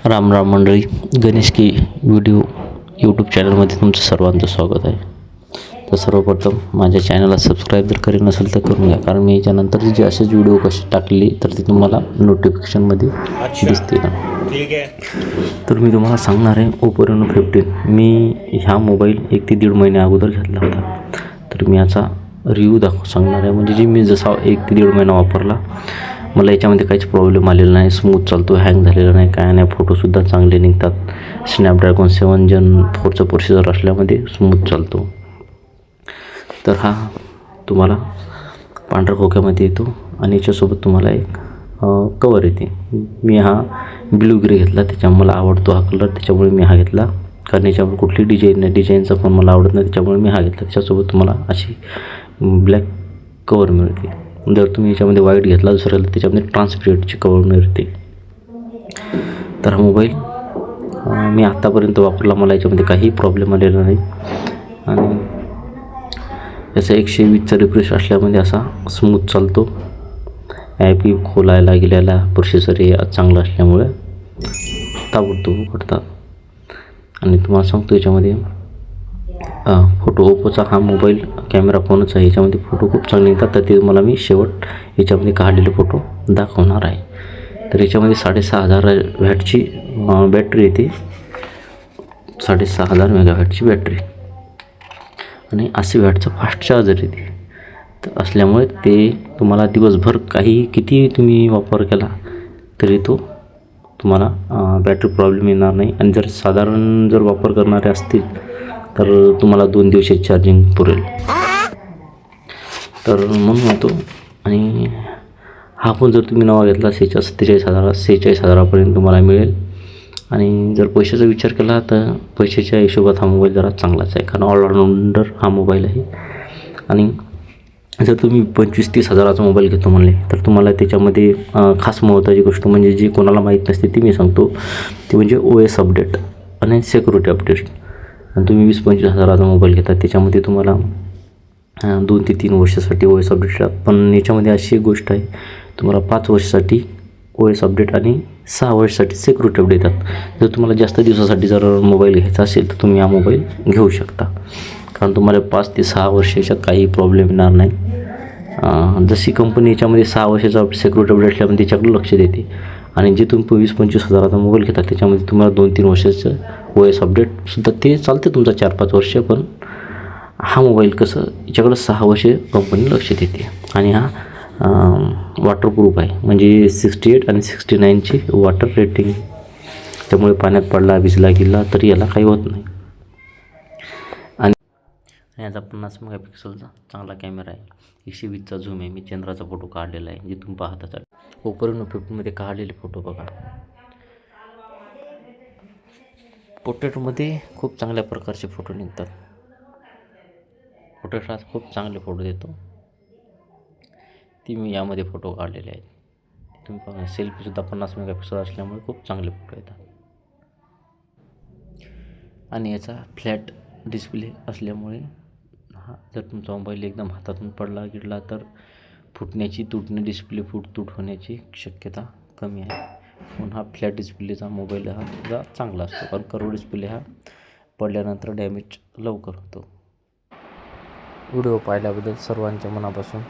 राम राम मंडळी, गणेश की video YouTube चॅनलमध्ये तुमचं सर्वांचं स्वागत आहे. तर सर्वप्रथम माझ्या चॅनलला सबस्क्राईब जर करेल नसेल तर करून घ्या, कारण मी याच्यानंतर जे असेच व्हिडिओ कसे टाकले तर ते तुम्हाला नोटिफिकेशनमध्ये दिसते ना. ठीक आहे. तर मी तुम्हाला सांगणार आहे ओप्पो Reno 15. मी ह्या मोबाईल 1 ते 1.5 महिन्या अगोदर घेतला होता. तर मी याचा रिव्ह्यू सांगणार आहे, म्हणजे जी मी जसा 1 ते 1.5 महिना वापरला, मला याच्यामध्ये काहीच प्रॉब्लेम आलेला नाही. स्मूथ चालतो, हँग झालेला नाही, काय नाही. फोटोसुद्धा चांगले निघतात. स्नॅपड्रॅगन 7 Gen 4चं प्रोसेसर असल्यामध्ये स्मूथ चालतो. तर हा तुम्हाला पांढऱ्या खोक्यामध्ये येतो आणि याच्यासोबत तुम्हाला एक कवर येते. मी हा ब्लू ग्रे घेतला, त्याच्यामुळे मला आवडतो हा कलर, त्याच्यामुळे मी हा घेतला. कारण याच्यावर कुठली डिझाईन नाही, डिझाईनचा पण मला आवडत नाही, त्याच्यामुळे मी हा घेतला. त्याच्यासोबत तुम्हाला अशी ब्लॅक कवर मिळते. जर तुम्ही याच्यामध्ये व्हाईट घेतला दुसऱ्याला, त्याच्यामध्ये ट्रान्सपरंटची कवर मिळते. तर हा मोबाईल मी आत्तापर्यंत वापरला, मला याच्यामध्ये काही प्रॉब्लेम आलेला नाही. आणि याचा 120चा रिफ्रेश असल्यामध्ये असा स्मूथ चालतो. ॲपी खोलायला गेल्याला प्रोसेसर हे चांगलं असल्यामुळे ताबडतोब उघडतात. आणि तुम्हाला सांगतो याच्यामध्ये फोटो, ओप्पोचा हा मोबाईल कॅमेरा फोनच आहे, याच्यामध्ये फोटो खूप चांगले येतात. तर ते तुम्हाला मी शेवट याच्यामध्ये काढलेले फोटो दाखवणार आहे. तर याच्यामध्ये 6500 वॅटची बॅटरी येते, 6500 मेगावॅटची बॅटरी, आणि 80 वॅटचा फास्ट चार्जर येते. तर असल्यामुळे ते तुम्हाला दिवसभर किती तुम्ही वापर केला तरी तो तुम्हाला बॅटरी प्रॉब्लेम येणार नाही. आणि जर साधारण वापर करणारे असतील तर तुम्हाला 2 दिवसाची चार्जिंग पुरेल. तर म्हणून होतो. आणि हा फोन जर तुम्ही नवा घेतला 46,000पर्यंत तुम्हाला मिळेल. आणि जर पैशाचा विचार केला तर पैशाच्या हिशोबात हा मोबाईल जरा चांगलाच आहे, कारण ऑलराऊंडर हा मोबाईल आहे. आणि जर तुम्ही 25-30 हजाराचा मोबाईल घेतो म्हणले तर तुम्हाला त्याच्यामध्ये खास महत्त्वाची गोष्ट म्हणजे जी कोणाला माहीत नसते ती मी सांगतो, ती म्हणजे OS अपडेट आणि सिक्युरिटी अपडेट. आणि तुम्ही 20-25 हजाराचा मोबाईल घेता, त्याच्यामध्ये तुम्हाला 2 ते 3 वर्षासाठी OS अपडेट. पण याच्यामध्ये अशी एक गोष्ट आहे, तुम्हाला 5 वर्षासाठी OS अपडेट आणि 6 वर्षासाठी सिक्युरिटी अपडेट येतात. जर तुम्हाला जास्त दिवसासाठी जर मोबाईल घ्यायचा असेल तर तुम्ही हा मोबाईल घेऊ शकता, कारण तुम्हाला 5 ते 6 वर्षाच्या काही प्रॉब्लेम येणार नाही. जशी कंपनी याच्यामध्ये 6 वर्षाचा सिक्युरिटी अपडेट असल्यामुळे त्याच्याकडे लक्ष देते. आणि जे तुम्ही 20-25 हजाराचा मोबाईल घेतात त्याच्यामध्ये तुम्हाला 2-3 वर्षाचं OS अपडेटसुद्धा ते चालते तुमचा 4-5 वर्ष. पण हा मोबाईल कसं याच्याकडं 6 वर्षे कंपनी लक्ष देते. आणि हा वॉटरप्रूफ आहे, म्हणजे 68 आणि 69ची वॉटर रेटिंग, त्यामुळे पाण्यात पडला, भिजला गेला तरी याला काही होत नाही. आणि याचा 50 मेगापिक्सलचा चांगला कॅमेरा आहे, 120चा झूम आहे. मी चंद्राचा फोटो काढलेला आहे, जे तुम्ही पाहता. ओप्पो Reno 15मध्ये काढलेले फोटो बघा. पोर्ट्रेटमध्ये खूप चांगल्या प्रकारचे फोटो निघतात. पोर्ट्रेट हा खूप चांगले फोटो देतो, ती मी यामध्ये फोटो काढलेले आहेत. तुम्ही बघा, सेल्फीसुद्धा 50 मेगापिक्सल असल्यामुळे खूप चांगले फोटो येतात. आणि याचा फ्लॅट डिस्प्ले असल्यामुळे जर तुमचा मोबाईल एकदम हातातून गिडला तर तुटणे डिस्प्ले तुट होण्याची शक्यता कमी आहे. म्हणून हा फ्लॅट डिस्प्लेचा मोबाईल हा चांगला असतो, कारण कर्व डिस्प्ले हा पडल्यानंतर डॅमेज लवकर होतो. व्हिडिओ पाहिल्याबद्दल सर्वांच्या मनापासून